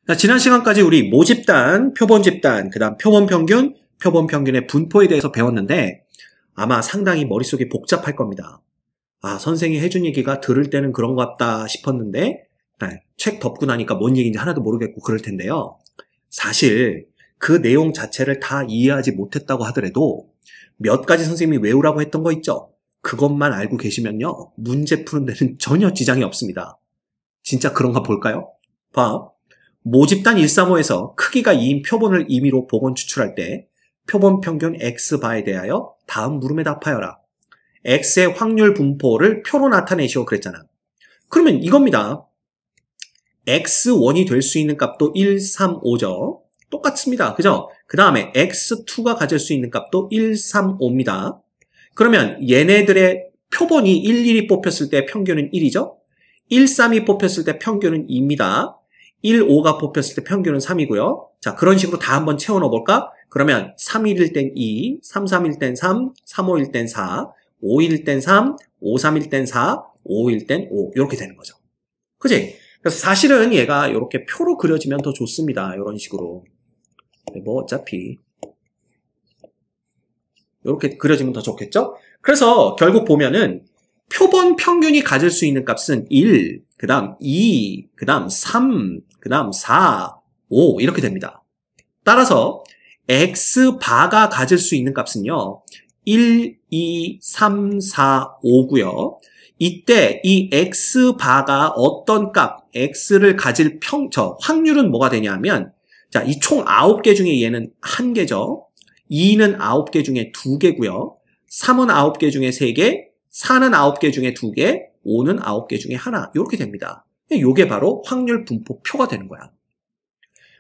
자, 지난 시간까지 우리 모집단, 표본집단, 그 다음 표본평균, 표본평균의 분포에 대해서 배웠는데 아마 상당히 머릿속이 복잡할 겁니다. 아, 선생이 해준 얘기가 들을 때는 그런 것 같다 싶었는데 책 덮고 나니까 뭔 얘기인지 하나도 모르겠고 그럴 텐데요. 사실 그 내용 자체를 다 이해하지 못했다고 하더라도 몇 가지 선생님이 외우라고 했던 거 있죠? 그것만 알고 계시면요. 문제 푸는 데는 전혀 지장이 없습니다. 진짜 그런가 볼까요? 봐. 모집단 135에서 크기가 2인 표본을 임의로 복원 추출할 때 표본 평균 x바에 대하여 다음 물음에 답하여라. x의 확률 분포를 표로 나타내시오 그랬잖아. 그러면 이겁니다. x1이 될 수 있는 값도 1, 3, 5죠. 똑같습니다. 그죠? 그 다음에 x2가 가질 수 있는 값도 1, 3, 5입니다. 그러면 얘네들의 표본이 1, 1이 뽑혔을 때 평균은 1이죠? 1, 3이 뽑혔을 때 평균은 2입니다. 1, 5가 뽑혔을 때 평균은 3이고요. 자, 그런 식으로 다 한번 채워 넣어볼까? 그러면 3, 1일 땐 2, 3, 3일 땐 3, 3, 5일 땐 4, 5, 1일 땐 3, 5, 3일 땐 4, 5, 5일 땐 5 이렇게 되는 거죠. 그치? 그래서 사실은 얘가 이렇게 표로 그려지면 더 좋습니다. 이런 식으로. 뭐 어차피 이렇게 그려지면 더 좋겠죠? 그래서 결국 보면은 표본 평균이 가질 수 있는 값은 1, 그 다음 2, 그 다음 3, 그 다음 4, 5 이렇게 됩니다. 따라서 x바가 가질 수 있는 값은요. 1, 2, 3, 4, 5고요. 이때 이 x바가 어떤 값, x를 가질 확률은 뭐가 되냐면 자, 이 총 9개 중에 얘는 1개죠. 2는 9개 중에 2개고요. 3은 9개 중에 3개, 4는 9개 중에 2개, 5는 9개 중에 하나 이렇게 됩니다. 이게 바로 확률 분포표가 되는 거야.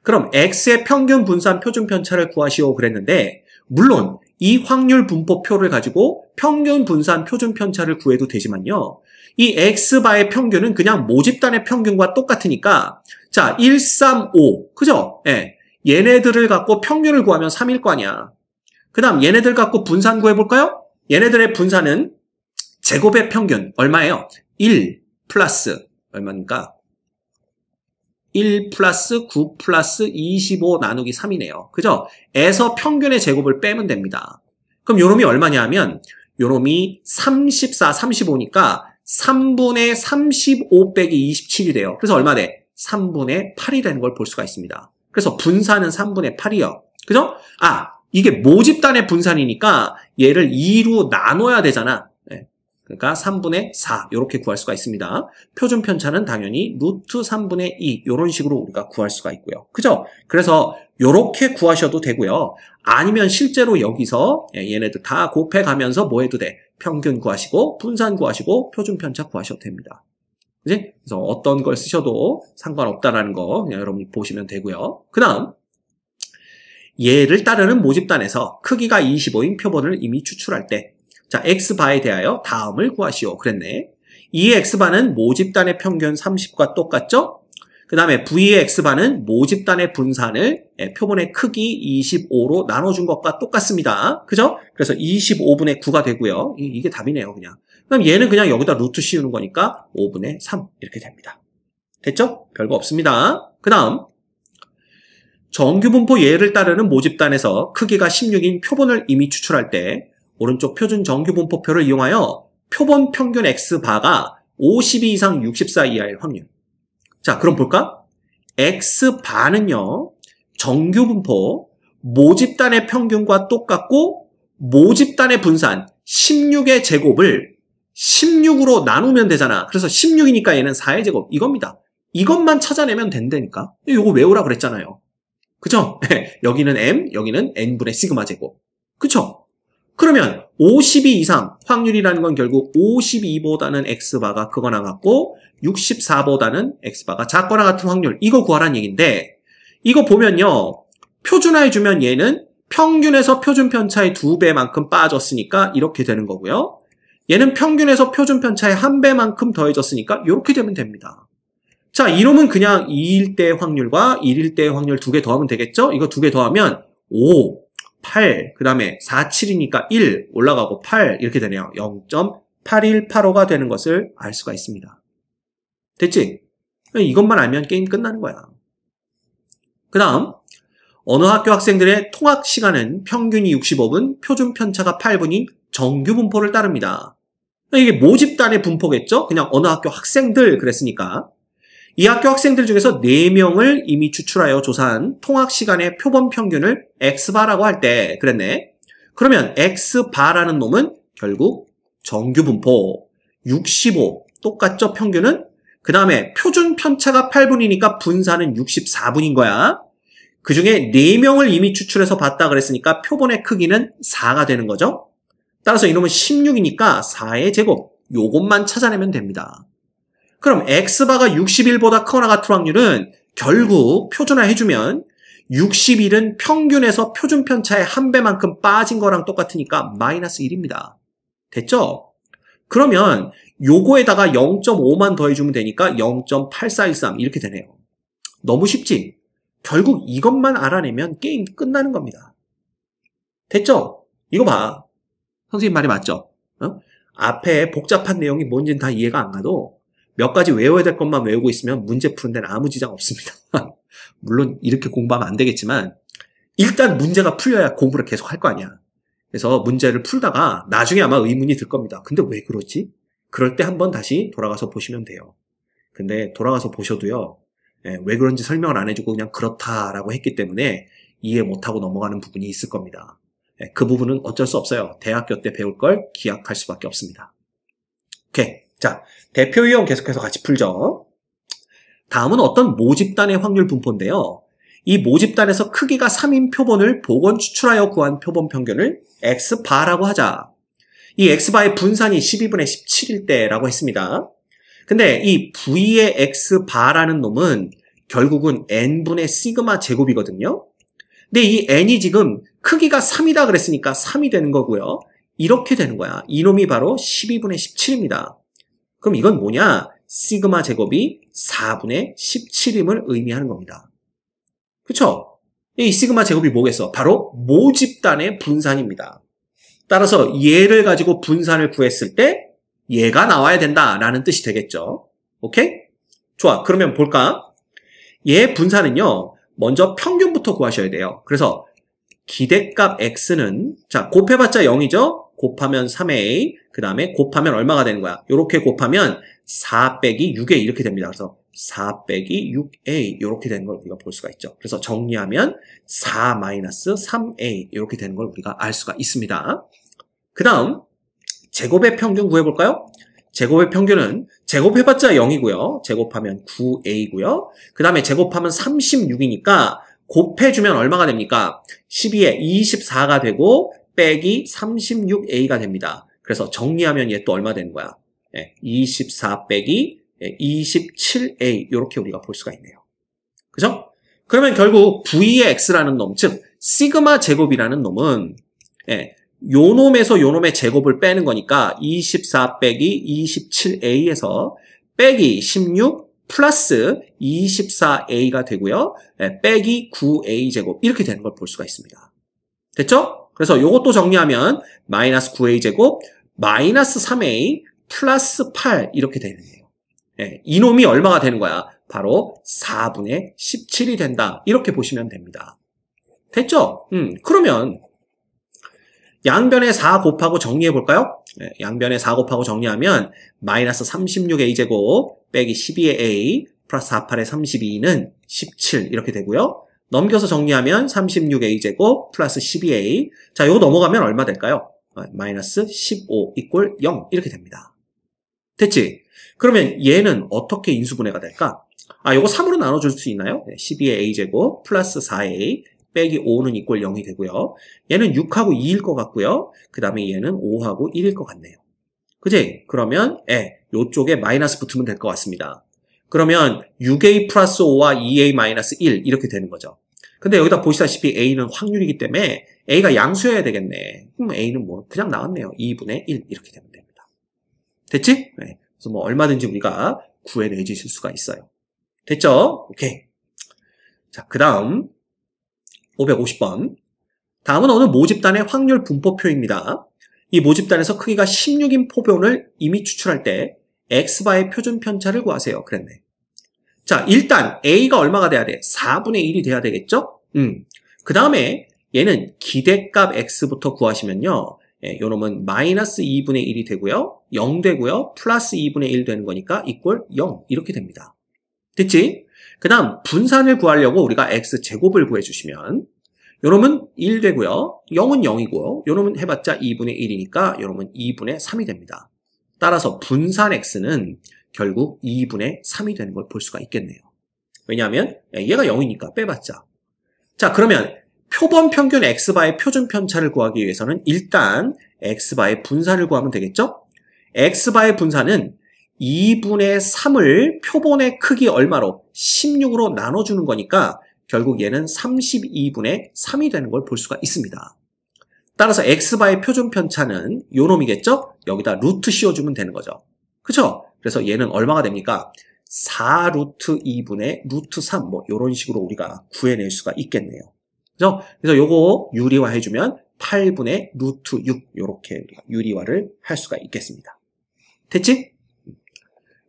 그럼 x의 평균 분산 표준 편차를 구하시오 그랬는데 물론 이 확률 분포표를 가지고 평균 분산 표준 편차를 구해도 되지만요. 이 x바의 평균은 그냥 모집단의 평균과 똑같으니까 자 1, 3, 5 그죠? 예. 얘네들을 갖고 평균을 구하면 3일 거 아니야. 그 다음 얘네들 갖고 분산 구해볼까요? 얘네들의 분산은 제곱의 평균 얼마예요? 1 플러스 얼마입니까? 1 플러스 9 플러스 25 나누기 3이네요. 그죠? 에서 평균의 제곱을 빼면 됩니다. 그럼 요놈이 얼마냐 하면 요놈이 34, 35니까 3분의 35 빼기 27이 돼요. 그래서 얼마 돼? 3분의 8이 되는 걸 볼 수가 있습니다. 그래서 분산은 3분의 8이요. 그죠? 아, 이게 모집단의 분산이니까 얘를 2로 나눠야 되잖아. 그러니까 3분의 4 이렇게 구할 수가 있습니다. 표준 편차는 당연히 루트 3분의 2 이런 식으로 우리가 구할 수가 있고요. 그죠? 그래서 이렇게 구하셔도 되고요. 아니면 실제로 여기서 얘네들 다 곱해가면서 뭐 해도 돼? 평균 구하시고 분산 구하시고 표준 편차 구하셔도 됩니다. 그지? 그래서 어떤 걸 쓰셔도 상관없다라는 거 그냥 여러분이 보시면 되고요. 그 다음 얘를 따르는 모집단에서 크기가 25인 표본을 이미 추출할 때 자, x바에 대하여 다음을 구하시오. 그랬네. 이 x바는 모집단의 평균 30과 똑같죠? 그 다음에 v의 x바는 모집단의 분산을 표본의 크기 25로 나눠준 것과 똑같습니다. 그죠? 그래서 25분의 9가 되고요. 이게 답이네요, 그냥. 그럼 얘는 그냥 여기다 루트 씌우는 거니까 5분의 3 이렇게 됩니다. 됐죠? 별거 없습니다. 그 다음 정규분포 예를 따르는 모집단에서 크기가 16인 표본을 이미 추출할 때 오른쪽 표준 정규분포표를 이용하여 표본 평균 x바가 52 이상 64 이하일 확률. 자, 그럼 볼까? x바는요. 정규분포 모집단의 평균과 똑같고 모집단의 분산 16의 제곱을 16으로 나누면 되잖아. 그래서 16이니까 얘는 4의 제곱 이겁니다. 이것만 찾아내면 된다니까. 이거 외우라 그랬잖아요. 그쵸? 여기는 m, 여기는 n분의 시그마 제곱. 그쵸? 그러면 52 이상 확률이라는 건 결국 52보다는 x바가 크거나 같고 64보다는 x바가 작거나 같은 확률 이거 구하라는 얘기인데 이거 보면요. 표준화해주면 얘는 평균에서 표준 편차의 2배만큼 빠졌으니까 이렇게 되는 거고요. 얘는 평균에서 표준 편차의 1배만큼 더해졌으니까 이렇게 되면 됩니다. 자, 이놈은 그냥 2일 때 확률과 1일 때 확률 2개 더하면 되겠죠? 이거 2개 더하면 5, 8, 그 다음에 4, 7이니까 1 올라가고 8 이렇게 되네요. 0.8185가 되는 것을 알 수가 있습니다. 됐지? 이것만 알면 게임 끝나는 거야. 그 다음 어느 학교 학생들의 통학 시간은 평균이 65분, 표준 편차가 8분인 정규 분포를 따릅니다. 이게 모집단의 분포겠죠? 그냥 어느 학교 학생들 그랬으니까. 이 학교 학생들 중에서 4명을 이미 추출하여 조사한 통학 시간의 표본 평균을 X바라고 할 때 그랬네. 그러면 X바라는 놈은 결국 정규 분포 65 똑같죠? 평균은? 그 다음에 표준 편차가 8분이니까 분산은 64분인 거야. 그 중에 4명을 이미 추출해서 봤다 그랬으니까 표본의 크기는 4가 되는 거죠. 따라서 이놈은 16이니까 4의 제곱 요것만 찾아내면 됩니다. 그럼 X바가 61보다 크거나 같은 확률은 결국 표준화 해주면 61은 평균에서 표준 편차의 1배만큼 빠진 거랑 똑같으니까 마이너스 1입니다. 됐죠? 그러면 요거에다가 0.5만 더해주면 되니까 0.8413 이렇게 되네요. 너무 쉽지? 결국 이것만 알아내면 게임 끝나는 겁니다. 됐죠? 이거 봐. 선생님 말이 맞죠? 앞에 복잡한 내용이 뭔지는 다 이해가 안 가도 몇 가지 외워야 될 것만 외우고 있으면 문제 푸는 데는 아무 지장 없습니다. 물론 이렇게 공부하면 안 되겠지만 일단 문제가 풀려야 공부를 계속 할 거 아니야. 그래서 문제를 풀다가 나중에 아마 의문이 들 겁니다. 근데 왜 그러지? 그럴 때 한번 다시 돌아가서 보시면 돼요. 근데 돌아가서 보셔도요. 왜 그런지 설명을 안 해주고 그냥 그렇다라고 했기 때문에 이해 못하고 넘어가는 부분이 있을 겁니다. 그 부분은 어쩔 수 없어요. 대학교 때 배울 걸 기약할 수밖에 없습니다. 오케이. 자, 대표 유형 계속해서 같이 풀죠. 다음은 어떤 모집단의 확률 분포인데요. 이 모집단에서 크기가 3인 표본을 복원 추출하여 구한 표본 평균을 X바라고 하자. 이 X바의 분산이 12분의 17일 때라고 했습니다. 근데 이 V의 X바라는 놈은 결국은 N분의 시그마 제곱이거든요. 근데 이 N이 지금 크기가 3이다 그랬으니까 3이 되는 거고요. 이렇게 되는 거야. 이놈이 바로 12분의 17입니다. 그럼 이건 뭐냐? 시그마 제곱이 4분의 17임을 의미하는 겁니다. 그쵸? 이 시그마 제곱이 뭐겠어? 바로 모집단의 분산입니다. 따라서 얘를 가지고 분산을 구했을 때 얘가 나와야 된다라는 뜻이 되겠죠. 오케이? 좋아. 그러면 볼까? 얘 분산은요. 먼저 평균부터 구하셔야 돼요. 그래서 기대값 x는 자 곱해봤자 0이죠. 곱하면 3a 그 다음에 곱하면 얼마가 되는 거야? 이렇게 곱하면 4 빼기 6a 이렇게 됩니다. 그래서 4 빼기 6a 이렇게 되는 걸 우리가 볼 수가 있죠. 그래서 정리하면 4 마이너스 3a 이렇게 되는 걸 우리가 알 수가 있습니다. 그 다음 제곱의 평균 구해볼까요? 제곱의 평균은 제곱해봤자 0이고요. 제곱하면 9a고요. 그 다음에 제곱하면 36이니까 곱해주면 얼마가 됩니까? 12에 24가 되고 빼기 36a가 됩니다. 그래서 정리하면 얘 또 얼마 되는 거야? 24 빼기 27a 이렇게 우리가 볼 수가 있네요. 그죠? 그러면 결국 V의 X라는 놈, 즉 시그마 제곱이라는 놈은 요 놈에서 요 놈의 제곱을 빼는 거니까 24 빼기 27a에서 빼기 16 플러스 24a가 되고요. 빼기 9a 제곱 이렇게 되는 걸 볼 수가 있습니다. 됐죠? 그래서 요것도 정리하면 마이너스 9a 제곱 마이너스 3a 플러스 8 이렇게 되는데요. 이놈이 얼마가 되는 거야? 바로 4분의 17이 된다. 이렇게 보시면 됩니다. 됐죠? 그러면 양변에 4 곱하고 정리해 볼까요? 양변에 4 곱하고 정리하면 마이너스 36a 제곱 빼기 12a 플러스 48의 32는 17 이렇게 되고요. 넘겨서 정리하면 36a 제곱 플러스 12a 자 이거 넘어가면 얼마 될까요? 마이너스 15 이꼴 0 이렇게 됩니다. 됐지? 그러면 얘는 어떻게 인수분해가 될까? 요거 3으로 나눠줄 수 있나요? 12의 a 제곱 플러스 4a 빼기 5는 이꼴 0이 되고요. 얘는 6하고 2일 것 같고요. 그 다음에 얘는 5하고 1일 것 같네요. 그지? 그러면 요쪽에 마이너스 붙으면 될 것 같습니다. 그러면 6a 플러스 5와 2a 마이너스 1 이렇게 되는 거죠. 근데 여기다 보시다시피 a는 확률이기 때문에 a가 양수여야 되겠네. 그럼 a는 뭐 그냥 나왔네요. 2분의 1 이렇게 되면 됩니다. 됐지? 그래서 뭐 얼마든지 우리가 구해내주실 수가 있어요. 됐죠? 오케이. 자, 그 다음 550번. 다음은 어느 모집단의 확률 분포표입니다. 이 모집단에서 크기가 16인 포변을 이미 추출할 때 X바의 표준 편차를 구하세요. 그랬네. 자, 일단 A가 얼마가 돼야 돼? 4분의 1이 돼야 되겠죠? 그 다음에 얘는 기대값 X부터 구하시면요. 요놈은 마이너스 2분의 1이 되고요. 0 되고요. 플러스 2분의 1 되는 거니까 이꼴 0 이렇게 됩니다. 됐지? 그 다음 분산을 구하려고 우리가 X제곱을 구해주시면 요놈은 1 되고요. 0은 0이고요. 요놈은 해봤자 2분의 1이니까 요놈은 2분의 3이 됩니다. 따라서 분산 X는 결국 2분의 3이 되는 걸 볼 수가 있겠네요. 왜냐하면 얘가 0이니까 빼봤자. 자, 그러면 표본 평균 X바의 표준 편차를 구하기 위해서는 일단 X바의 분산을 구하면 되겠죠? X바의 분산은 2분의 3을 표본의 크기 얼마로? 16으로 나눠주는 거니까 결국 얘는 32분의 3이 되는 걸 볼 수가 있습니다. 따라서 X바의 표준 편차는 요 놈이겠죠? 여기다 루트 씌워주면 되는 거죠. 그쵸? 그래서 얘는 얼마가 됩니까? 4 루트 2분의 루트 3 뭐 이런 식으로 우리가 구해낼 수가 있겠네요. 그죠? 그래서 요거 유리화 해주면 8분의 루트 6 요렇게 유리화를 할 수가 있겠습니다. 됐지?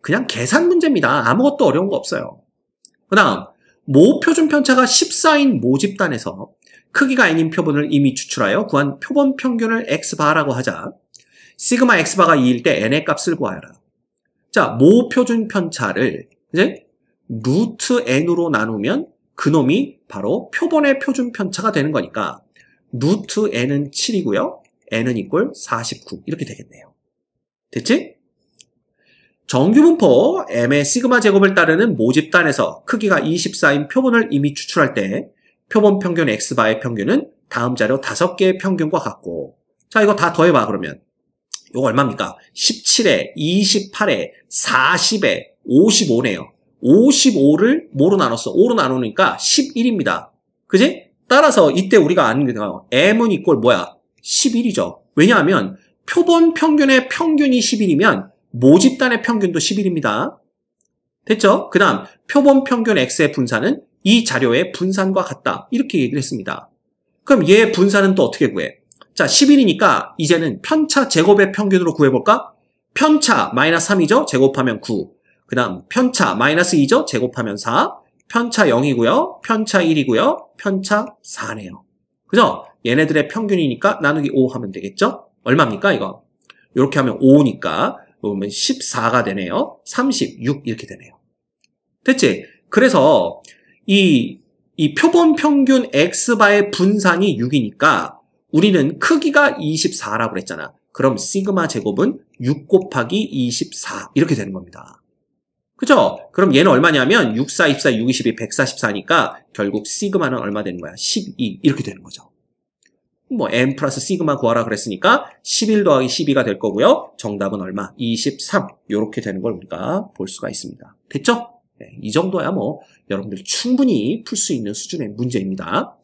그냥 계산 문제입니다. 아무것도 어려운 거 없어요. 그 다음 모 표준 편차가 14인 모집단에서 크기가 n인 표본을 이미 추출하여 구한 표본 평균을 x바라고 하자. 시그마 x바가 2일 때 n의 값을 구하여라. 자, 모 표준 편차를 이제 루트 n으로 나누면 그놈이 바로 표본의 표준 편차가 되는 거니까 루트 n은 7이고요. n은 이꼴 49 이렇게 되겠네요. 됐지? 정규분포 m의 시그마 제곱을 따르는 모집단에서 크기가 24인 표본을 이미 추출할 때 표본 평균 x바의 평균은 다음 자료 5개의 평균과 같고 자 이거 다 더해봐 그러면 이거 얼마입니까? 17에 28에 40에 55네요. 55를 뭐로 나눴어? 5로 나누니까 11입니다. 그지? 따라서 이때 우리가 아는 게 m은 이꼴 뭐야? 11이죠. 왜냐하면 표본 평균의 평균이 11이면 모집단의 평균도 11입니다. 됐죠? 그 다음 표본 평균 x의 분산은 이 자료의 분산과 같다. 이렇게 얘기를 했습니다. 그럼 얘의 분산은 또 어떻게 구해? 자, 11이니까 이제는 편차 제곱의 평균으로 구해볼까? 편차 마이너스 3이죠? 제곱하면 9. 그 다음 편차 마이너스 2죠? 제곱하면 4. 편차 0이고요. 편차 1이고요. 편차 4네요. 그죠? 얘네들의 평균이니까 나누기 5 하면 되겠죠? 얼마입니까 이거? 이렇게 하면 5니까 그러면 14가 되네요. 36 이렇게 되네요. 됐지? 그래서 이 표본 평균 x바의 분산이 6이니까 우리는 크기가 24라고 그랬잖아. 그럼 시그마 제곱은 6 곱하기 24 이렇게 되는 겁니다. 그죠? 그럼 얘는 얼마냐면 6, 4, 24, 6, 22, 144니까 결국 시그마는 얼마 되는 거야? 12 이렇게 되는 거죠. 뭐 m 플러스 시그마 구하라 그랬으니까 11 더하기 12가 될 거고요. 정답은 얼마? 23 이렇게 되는 걸 우리가 볼 수가 있습니다. 됐죠? 네, 이 정도야 뭐 여러분들 충분히 풀 수 있는 수준의 문제입니다.